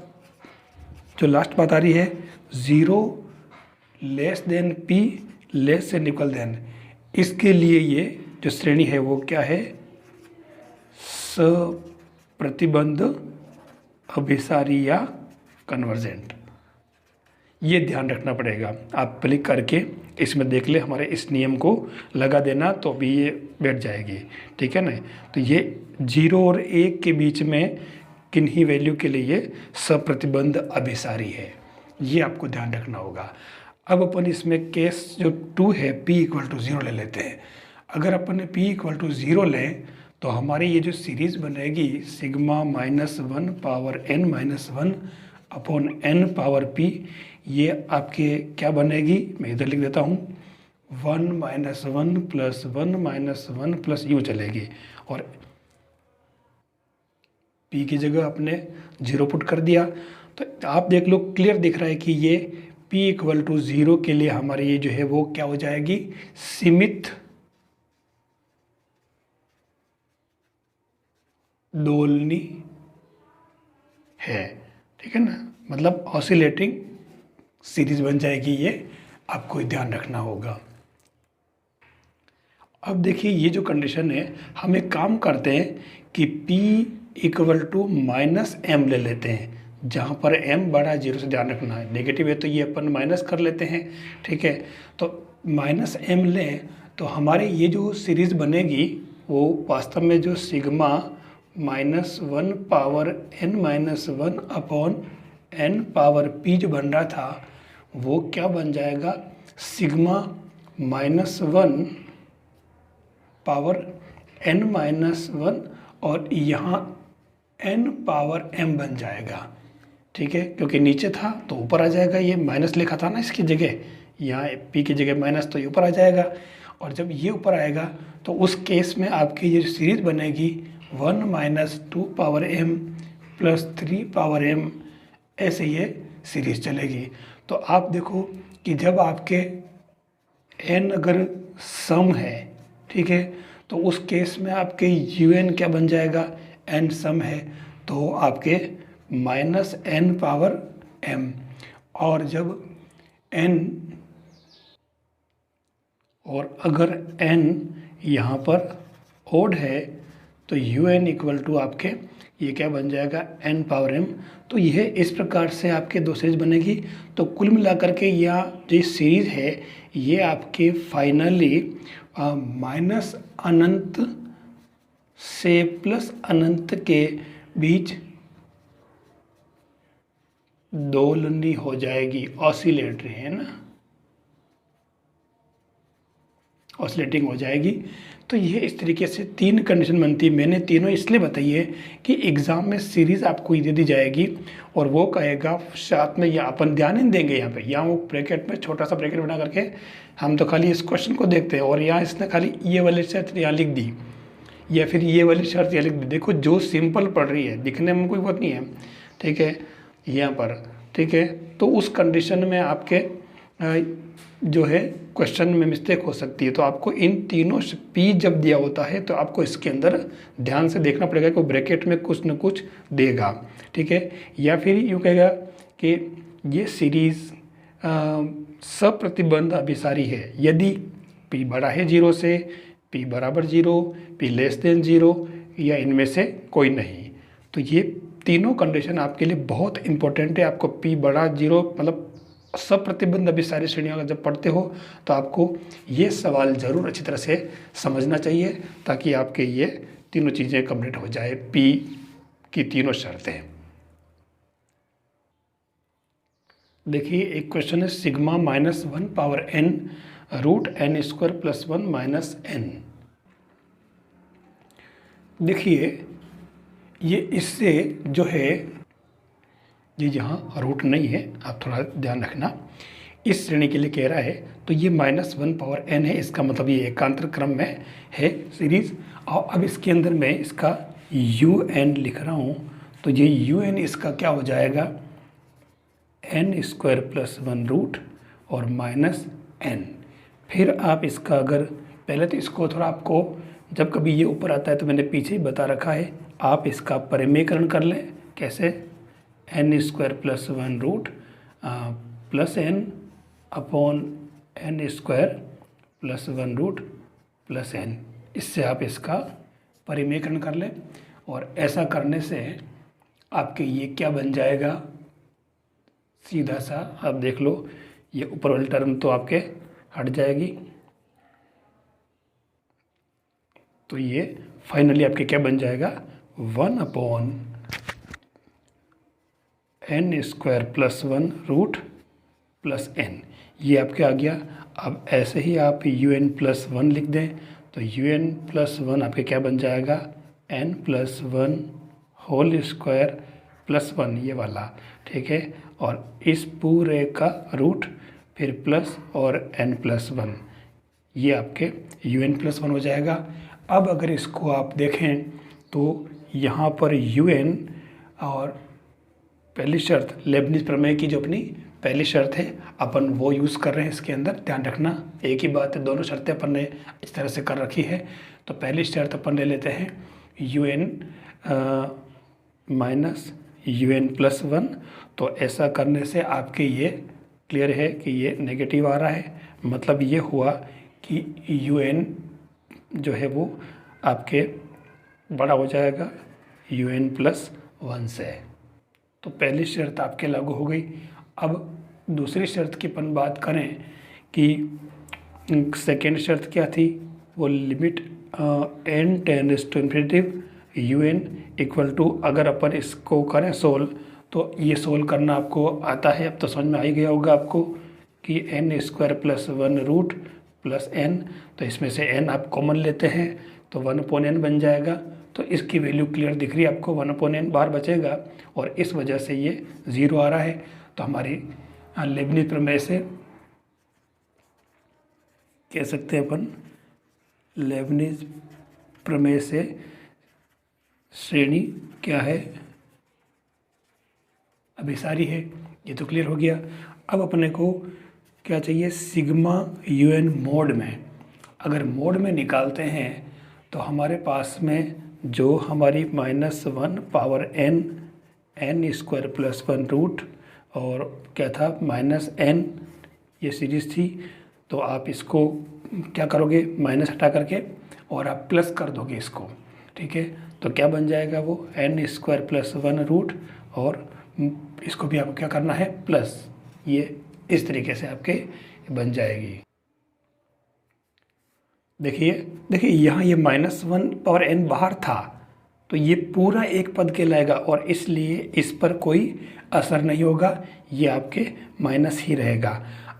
जो लास्ट बात आ रही है, zero less than p less than equal than, इसके लिए ये जो श्रेणी है वो क्या है, सप्रतिबंध, अभिसारी या कन्वर्जेंट। ये ध्यान रखना पड़ेगा। आप क्लिक करके इसमें देख ले, हमारे इस नियम को लगा देना तो भी ये बैठ जाएगी। ठीक है ना, तो ये 0 और 1 के बीच में किन्हीं वैल्यू के लिए ये सप्रतिबंध अभिसारी है, ये आपको ध्यान रखना होगा। अब अपन इसमें केस जो 2 है, p = 0 ले लेते हैं। अगर अपन ने p = 0 लें तो हमारी ये जो सीरीज़ बनेगी, sigma -1 power n minus one upon n power p, ये आपके क्या बनेगी, मैं इधर लिख देता हूँ, 1 - 1 प्लस 1 - 1 प्लस यूँ चलेगी। और p की जगह आपने 0 पुट कर दिया। तो आप देख लो, क्लियर दिख रहा है कि ये p = 0 के लिए हमारी ये जो है वो क्या हो जाएगी, सीमित दोलनी है। ठीक है ना, मतलब ऑसिलेटिंग सीरीज बन जाएगी, ये आपको ध्यान रखना होगा। अब देखिए ये जो कंडीशन है, हम एक काम करते हैं कि p = -m ले लेते हैं। जहाँ पर m बड़ा 0 से ध्यान रखना है, नेगेटिव है तो ये अपन माइनस कर लेते हैं, ठीक है। तो माइनस m लें तो हमारे ये जो सीरीज़ बनेगी वो वास्तव में जो sigma -1 power n-1 upon n power p जो बन रहा था वो क्या बन जाएगा, सिग्मा -1 पावर n-1 और यहाँ n पावर m बन जाएगा, ठीक है। क्योंकि नीचे था तो ऊपर आ जाएगा, ये माइनस लिखा था ना इसकी जगह, यहाँ p की जगह माइनस, तो ये ऊपर आ जाएगा। और जब ये ऊपर आएगा तो उस केस में आपकी ये सीरीज बनेगी 1 - 2 power m plus 3 power m, ऐसे ये सीरीज चलेगी। तो आप देखो कि जब आपके n अगर सम है, ठीक है, तो उस केस में आपके un क्या बन जाएगा, n सम है तो आपके -n पावर m। और जब n और अगर n यहाँ पर ओड है तो un इक्वल टू आपके ये क्या बन जाएगा, n पावर m। तो यह इस प्रकार से आपके दो सीरीज बनेगी। तो कुल मिलाकर के यह जो सीरीज है ये आपके फाइनली माइनस अनंत से प्लस अनंत के बीच दोलनी हो जाएगी, ऑसिलेटरी है ना, ऑसिलेटिंग हो जाएगी। तो ये इस तरीके से तीन कंडीशन बनती है। मैंने तीनों इसलिए बताई है कि एग्ज़ाम में सीरीज़ आपको दे दी जाएगी और वो कहेगा साथ में, या अपन ध्यान नहीं देंगे यहाँ पे, यहाँ वो ब्रैकेट में छोटा सा ब्रैकेट बना करके हम तो खाली इस क्वेश्चन को देखते हैं और यहाँ इसने खाली ये वाली शर्त यहाँ लिख दी या फिर ये वाली शर्त यहाँ लिख दी। देखो जो सिंपल पढ़ रही है, दिखने में कोई बात नहीं है, ठीक है, यहाँ पर, ठीक है। तो उस कंडीशन में आपके जो है क्वेश्चन में मिस्टेक हो सकती है। तो आपको इन तीनों पी जब दिया होता है तो आपको इसके अंदर ध्यान से देखना पड़ेगा कि ब्रैकेट में कुछ न कुछ देगा, ठीक है। या फिर यूँ कहेगा कि ये सीरीज़ सप्रतिबंध अभिसारी है यदि p बड़ा है 0 से, p बराबर 0, p लेस देन 0 या इनमें से कोई नहीं। तो ये तीनों कंडीशन आपके लिए बहुत इंपॉर्टेंट है। आपको p बड़ा 0 मतलब सब प्रतिबंध अभिसारी श्रेणियों का जब पढ़ते हो तो आपको ये सवाल ज़रूर अच्छी तरह से समझना चाहिए ताकि आपके ये तीनों चीज़ें कंप्लीट हो जाए, p की तीनों शर्तें। देखिए एक क्वेश्चन है sigma -1 power n root n square plus 1 minus n। देखिए ये इससे जो है ये यहाँ रूट नहीं है, आप थोड़ा ध्यान रखना, इस श्रेणी के लिए कह रहा है। तो ये -1 पावर n है, इसका मतलब ये एकांतर क्रम में है सीरीज। और अब इसके अंदर मैं इसका un लिख रहा हूँ तो ये un इसका क्या हो जाएगा, n स्क्वायर प्लस 1 रूट और माइनस n। फिर आप इसका अगर पहले तो इसको थोड़ा आपको जब कभी ये ऊपर आता है तो मैंने पीछे ही बता रखा है, आप इसका परिमेयकरण कर लें। कैसे, n square plus 1 root plus n upon n square plus 1 root plus n, इससे आप इसका परिमेयकरण कर लें। और ऐसा करने से आपके ये क्या बन जाएगा, सीधा सा आप देख लो, ये ऊपर वाली टर्म तो आपके हट जाएगी। तो ये फाइनली आपके क्या बन जाएगा, 1 upon n square plus 1 root plus n, ये आपके आ गया। अब ऐसे ही आप un प्लस 1 लिख दें तो un प्लस 1 आपके क्या बन जाएगा, n plus 1 whole square plus 1 ये वाला, ठीक है। और इस पूरे का रूट फिर प्लस और n प्लस 1, ये आपके un प्लस 1 हो जाएगा। अब अगर इसको आप देखें तो यहाँ पर un और पहली शर्त लेबनिज प्रमेय की जो अपनी पहली शर्त है अपन वो यूज़ कर रहे हैं इसके अंदर, ध्यान रखना एक ही बात है, दोनों शर्तें अपन ने इस तरह से कर रखी है। तो पहली शर्त अपन ले लेते हैं un माइनस un प्लस 1। तो ऐसा करने से आपके ये क्लियर है कि ये नेगेटिव आ रहा है, मतलब ये हुआ कि un जो है वो आपके बड़ा हो जाएगा un प्लस 1 से। तो पहली शर्त आपके लागू हो गई। अब दूसरी शर्त की अपन बात करें कि सेकेंड शर्त क्या थी, वो limit n tends to infinitive un equal to, अगर अपन इसको करें सोल्व तो ये सोल्व करना आपको आता है, अब तो समझ में आ ही गया होगा आपको कि n square plus 1 root plus n, तो इसमें से n आप कॉमन लेते हैं तो 1/n बन जाएगा। तो इसकी वैल्यू क्लियर दिख रही है आपको, 1/n बाहर बचेगा और इस वजह से ये 0 आ रहा है। तो हमारी लेबनिज़ प्रमेय से कह सकते हैं अपन, लेबनिज़ प्रमेय से श्रेणी क्या है, अभिसारी है। ये तो क्लियर हो गया। अब अपने को क्या चाहिए, सिग्मा un मोड में। अगर मोड में निकालते हैं तो हमारे पास में जो हमारी -1 power n square plus 1 root और क्या था -n, ये सीरीज़ थी। तो आप इसको क्या करोगे, माइनस हटा करके और आप प्लस कर दोगे इसको, ठीक है। तो क्या बन जाएगा वो n स्क्वायर प्लस 1 रूट, और इसको भी आपको क्या करना है प्लस, ये इस तरीके से आपके बन जाएगी। देखिए यहाँ ये -1 पावर n बाहर था तो ये पूरा एक पद कहलाएगा और इसलिए इस पर कोई असर नहीं होगा, ये आपके माइनस ही रहेगा।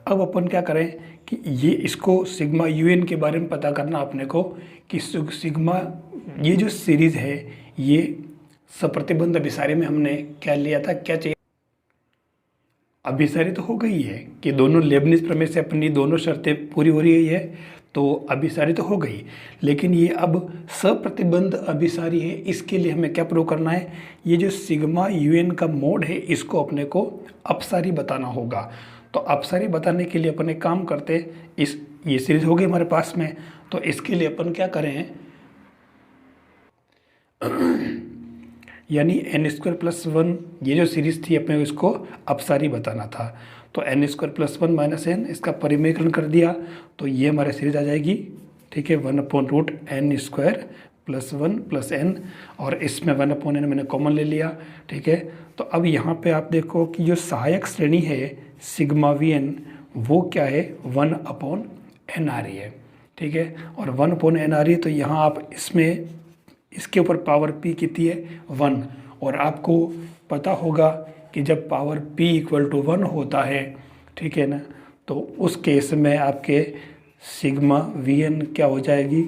अब अपन क्या करें कि ये इसको सिग्मा un के बारे में पता करना अपने को कि सिग्मा, ये जो सीरीज़ है ये सप्रतिबंध अभिसारी में हमने क्या लिया था, क्या चाहिए, अभिसारी तो हो गई है कि दोनों लेबनिज़ प्रमेय से अपनी दोनों शर्तें पूरी हो रही है, तो अभिसारी तो हो गई। लेकिन ये अब सप्रतिबंध अभिसारी है, इसके लिए हमें क्या प्रूव करना है, ये जो सिग्मा un का मोड है इसको अपने को अपसारी बताना होगा। तो अपसारी बताने के लिए अपन एक काम करते, ये सीरीज हो गई हमारे पास में, तो इसके लिए अपन क्या करें, यानी n स्क्वायर प्लस 1 ये जो सीरीज़ थी अपने इसको अपसारी बताना था। तो n square plus 1 minus n, इसका परिमेयकरण कर दिया तो ये हमारे सीरीज आ जाएगी, ठीक है। 1/√n square plus 1 plus n, और इसमें 1/n मैंने कॉमन ले लिया, ठीक है। तो अब यहाँ पे आप देखो कि जो सहायक श्रेणी है सिग्मा vn वो क्या है 1/n आ रही है, ठीक है। और 1/n आ रही है तो यहाँ आप इसमें इसके ऊपर पावर p कितनी है 1, और आपको पता होगा कि जब पावर p इक्वल टू 1 होता है, ठीक है ना, तो उस केस में आपके सिग्मा vn क्या हो जाएगी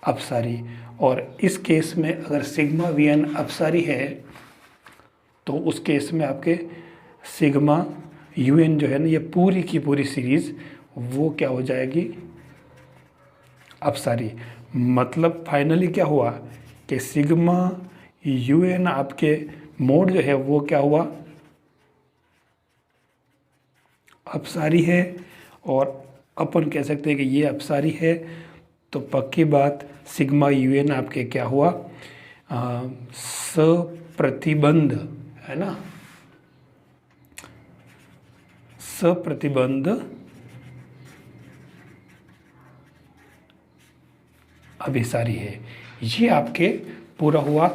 अपसारी। और इस केस में अगर सिग्मा vn अपसारी है तो उस केस में आपके सिग्मा un जो है ना, ये पूरी की पूरी सीरीज़ वो क्या हो जाएगी अपसारी। मतलब फाइनली क्या हुआ कि सिग्मा un आपके मोड जो है वो क्या हुआ अपसारी है, और अपन कह सकते हैं कि ये अपसारी है। तो पक्की बात सिग्मा un आपके क्या हुआ सप्रतिबंध, है ना, सप्रतिबंध अभिसारी है। ये आपके पूरा हुआ।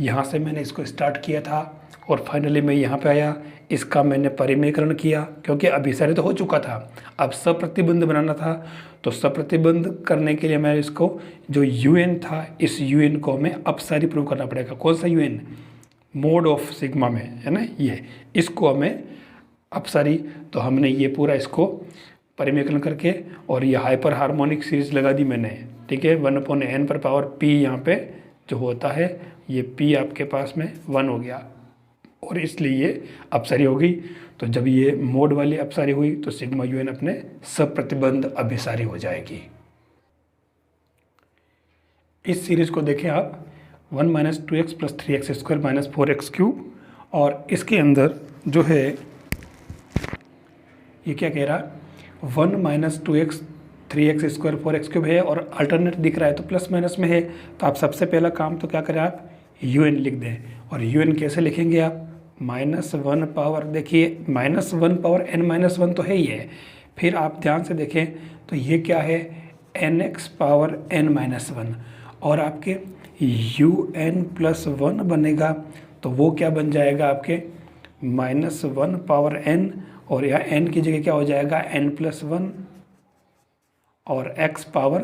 यहाँ से मैंने इसको स्टार्ट किया था और फाइनली मैं यहाँ पे आया, इसका मैंने परिमेयकरण किया क्योंकि अभिसारी तो हो चुका था, अब सप्रतिबंध बनाना था। तो सप्रतिबंध करने के लिए मैं इसको जो un था, इस un को हमें अपसारी प्रूव करना पड़ेगा। कौन सा un, मोड ऑफ सिग्मा में, है ना, ये इसको हमें अपसारी। तो हमने ये पूरा इसको परिमेयकरण करके और ये हाइपर हार्मोनिक सीरीज लगा दी मैंने, ठीक है। 1/n पर पावर p यहाँ पे जो होता है, ये p आपके पास में 1 हो गया और इसलिए ये अपसारी हो गई। तो जब ये मोड वाली अपसारी हुई तो सिग्मा un अपने सप्रतिबंध अभिसारी हो जाएगी। इस सीरीज को देखें आप 1 - 2x + 3x² - 4x³ और इसके अंदर जो है ये क्या कह रहा है 1 - 2x 3x² 4x³ है और अल्टरनेट दिख रहा है तो प्लस माइनस में है। तो आप सबसे पहला काम तो क्या करें आप un लिख दें, और un कैसे लिखेंगे आप -1 पावर, देखिए -1 पावर n-1 तो है ही है। फिर आप ध्यान से देखें तो ये क्या है nx पावर n-1 और आपके un + 1 बनेगा। तो तो वो क्या बन जाएगा आपके -1 पावर n, और यहाँ n की जगह क्या हो जाएगा n+1 और x पावर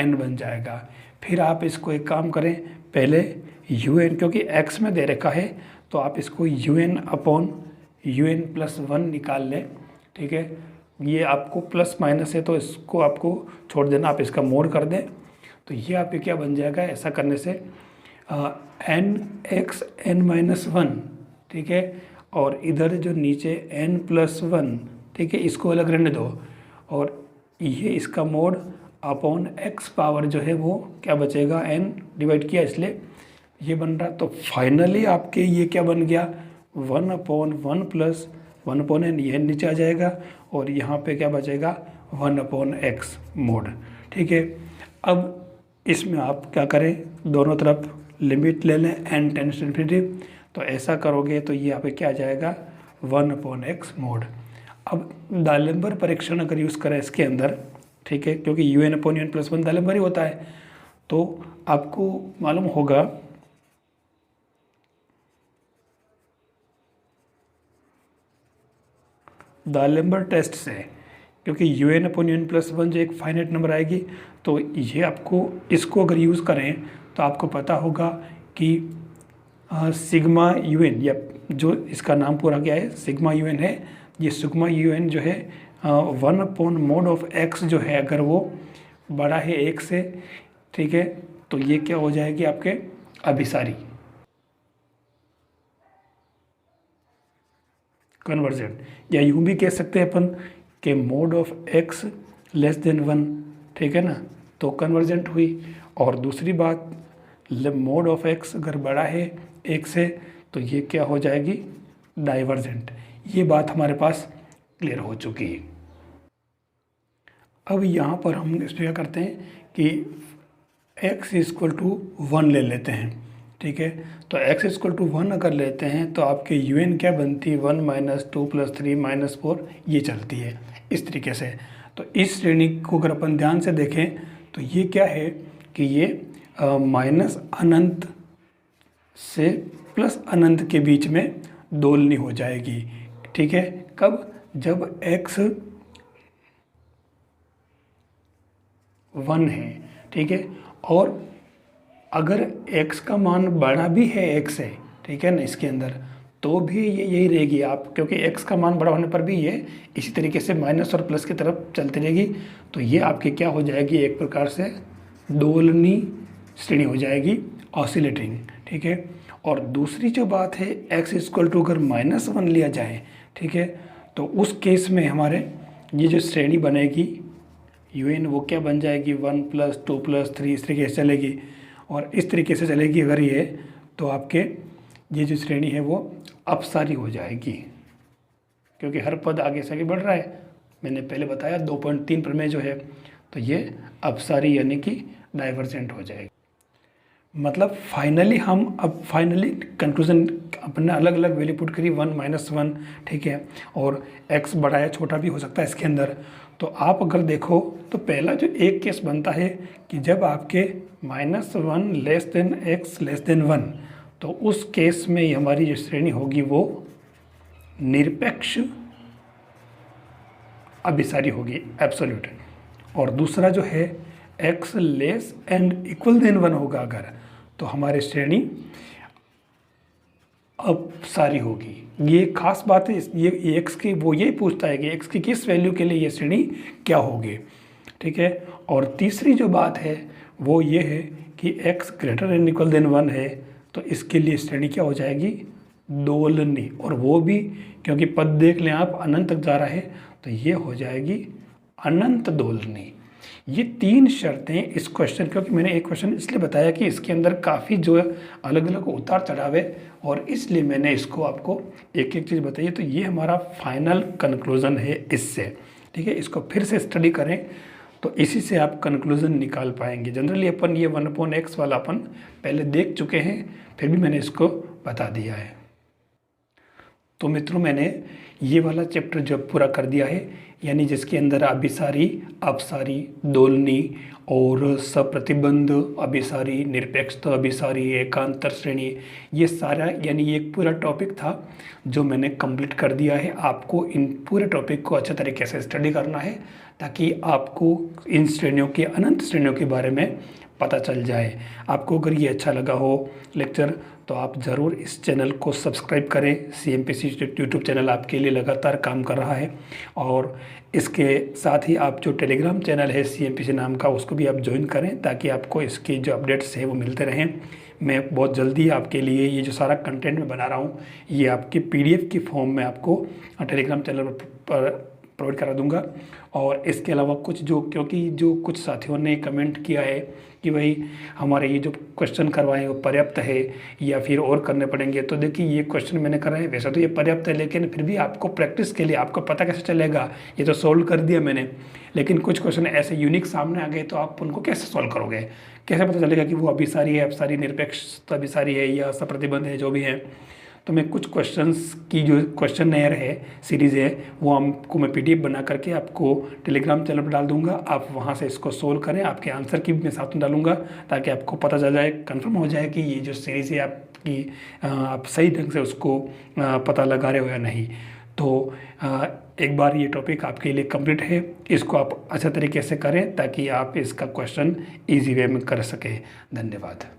n बन जाएगा। फिर आप इसको एक काम करें, पहले un, क्योंकि x में दे रखा है तो आप इसको un/un+1 निकाल लें, ठीक है। ये आपको प्लस माइनस है तो इसको आपको छोड़ देना, आप इसका मोड कर दें तो ये आपके क्या बन जाएगा। ऐसा करने से nx n-1, ठीक है, और इधर जो नीचे n+1, ठीक है, इसको अलग रहने दो, और ये इसका मोड अपॉन x पावर जो है वो क्या बचेगा, n डिवाइड किया इसलिए ये बन रहा। तो फाइनली आपके ये क्या बन गया, 1/1 + 1/n, यह नीचे आ जाएगा, और यहाँ पे क्या बचेगा 1/x मोड, ठीक है। अब इसमें आप क्या करें, दोनों तरफ लिमिट ले लें n टेंड्स टू इन्फिनिटी, तो ऐसा करोगे तो ये यहाँ पे क्या आ जाएगा 1/x मोड। अब दालेम्बर परीक्षण अगर यूज़ करें इसके अंदर, ठीक है, क्योंकि un/un+1 दालेम्बर ही होता है, तो आपको मालूम होगा दालेम्बर टेस्ट से, क्योंकि un/un+1 जो एक फाइनाइट नंबर आएगी, तो ये आपको इसको अगर यूज़ करें तो आपको पता होगा कि सिग्मा un, या जो इसका नाम पूरा क्या है सिग्मा un है, ये सिग्मा un जो है 1/mod(x) जो है, अगर वो बड़ा है 1 से, ठीक है, तो ये क्या हो जाएगी आपके अभिसारी, कन्वर्जेंट, या यूँ भी कह सकते हैं अपन कि mod(x) <1, ठीक है ना, तो कन्वर्जेंट हुई। और दूसरी बात, mod(x) अगर बड़ा है 1 से, तो ये क्या हो जाएगी डाइवर्जेंट। ये बात हमारे पास क्लियर हो चुकी है। अब यहाँ पर हम इस पर क्या करते हैं कि x = 1 ले लेते हैं, ठीक है। तो x = 1 अगर लेते हैं तो आपके un क्या बनती है 1 - 2 + 3 - 4, ये चलती है इस तरीके से। तो इस श्रेणी को अगर अपन ध्यान से देखें तो ये क्या है कि ये माइनस अनंत से प्लस अनंत के बीच में दोलनी हो जाएगी, ठीक है। कब, जब x 1 है, ठीक है, और अगर x का मान बड़ा भी है 1 से, ठीक है ना, इसके अंदर, तो भी ये यही रहेगी आप, क्योंकि x का मान बड़ा होने पर भी ये इसी तरीके से माइनस और प्लस की तरफ चलती रहेगी। तो ये आपकी क्या हो जाएगी, एक प्रकार से दोलनी श्रेणी हो जाएगी, ऑसिलेटिंग, ठीक है। और दूसरी जो बात है, x = अगर -1 लिया जाए, ठीक है, तो उस केस में हमारे ये जो श्रेणी बनेगी un, वो क्या बन जाएगी 1 + 2 + 3, इस तरीके से चलेगी। और इस तरीके से चलेगी अगर ये, तो आपके ये जो श्रेणी है वो अपसारी हो जाएगी, क्योंकि हर पद आगे से आगे बढ़ रहा है। मैंने पहले बताया 2.3 प्रमेय जो है, तो ये अपसारी यानी कि डाइवर्जेंट हो जाएगी। मतलब फाइनली हम अब फाइनली कंक्लूजन अपने अलग अलग वैल्यू पुट करी 1 - 1, ठीक है, और x बड़ा या छोटा भी हो सकता है इसके अंदर। तो आप अगर देखो तो पहला जो एक केस बनता है कि जब आपके -1 < x < 1, तो उस केस में हमारी जो श्रेणी होगी वो निरपेक्ष अभिसारी होगी, एब्सोल्यूट। और दूसरा जो है x < > 1 होगा अगर, तो हमारी श्रेणी अपसारी होगी। ये खास बात है, ये x की वो यही पूछता है कि x की किस वैल्यू के लिए ये श्रेणी क्या होगी, ठीक है। और तीसरी जो बात है वो ये है कि x > 1 है, तो इसके लिए श्रेणी क्या हो जाएगी दोलनी, और वो भी क्योंकि पद देख लें आप अनंत तक जा रहा है, तो ये हो जाएगी अनंत दोलनी। ये 3 शर्तें इस क्वेश्चन, क्योंकि मैंने एक क्वेश्चन इसलिए बताया कि इसके अंदर काफ़ी जो है अलग अलग उतार चढ़ाव है, और इसलिए मैंने इसको आपको एक एक चीज़ बताई। तो ये हमारा फाइनल कंक्लूज़न है इससे, ठीक है। इसको फिर से स्टडी करें तो इसी से आप कंक्लूज़न निकाल पाएंगे। जनरली अपन ये 1/x वाला अपन पहले देख चुके हैं, फिर भी मैंने इसको बता दिया है। तो मित्रों, मैंने ये वाला चैप्टर जब पूरा कर दिया है, यानी जिसके अंदर अभिसारी, अपसारी, दोलनी और सप्रतिबंध, अभिसारी, निरपेक्षता अभिसारी, एकांतर श्रेणी, ये सारा यानी ये एक पूरा टॉपिक था जो मैंने कंप्लीट कर दिया है। आपको इन पूरे टॉपिक को अच्छे तरीके से स्टडी करना है ताकि आपको इन श्रेणियों के, अनंत श्रेणियों के बारे में पता चल जाए। आपको अगर ये अच्छा लगा हो लेक्चर तो आप ज़रूर इस चैनल को सब्सक्राइब करें। CMPC यूट्यूब चैनल आपके लिए लगातार काम कर रहा है और इसके साथ ही आप जो टेलीग्राम चैनल है CMPC नाम का, उसको भी आप ज्वाइन करें ताकि आपको इसके जो अपडेट्स है वो मिलते रहें। मैं बहुत जल्दी आपके लिए ये जो सारा कंटेंट मैं बना रहा हूँ ये आपकी PDF की फॉर्म में आपको टेलीग्राम चैनल पर प्रोवाइड करा दूंगा। और इसके अलावा कुछ जो, क्योंकि जो कुछ साथियों ने कमेंट किया है कि भाई हमारे ये जो क्वेश्चन करवाएं वो पर्याप्त है या फिर और करने पड़ेंगे, तो देखिए ये क्वेश्चन मैंने कराए हैं, वैसे तो ये पर्याप्त है, लेकिन फिर भी आपको प्रैक्टिस के लिए आपको पता कैसे चलेगा, ये तो सोल्व कर दिया मैंने, लेकिन कुछ क्वेश्चन ऐसे यूनिक सामने आ गए तो आप उनको कैसे सॉल्व करोगे, कैसे पता चलेगा कि वो अभिसारी है, अपसारी, निरपेक्ष अभिसारी है या सप्रतिबंध है, जो भी है। तो मैं कुछ क्वेश्चंस की जो क्वेश्चनएयर है, सीरीज़ है, वो आपको मैं PDF बना करके आपको टेलीग्राम चैनल पर डाल दूंगा। आप वहाँ से इसको सोल्व करें, आपके आंसर की भी मैं साथ में डालूंगा ताकि आपको पता चल जाए, कंफर्म हो जाए कि ये जो सीरीज़ है आपकी, आप सही ढंग से उसको पता लगा रहे हो या नहीं। तो एक बार ये टॉपिक आपके लिए कंप्लीट है, इसको आप अच्छे तरीके से करें ताकि आप इसका क्वेश्चन ईजी वे में कर सकें। धन्यवाद।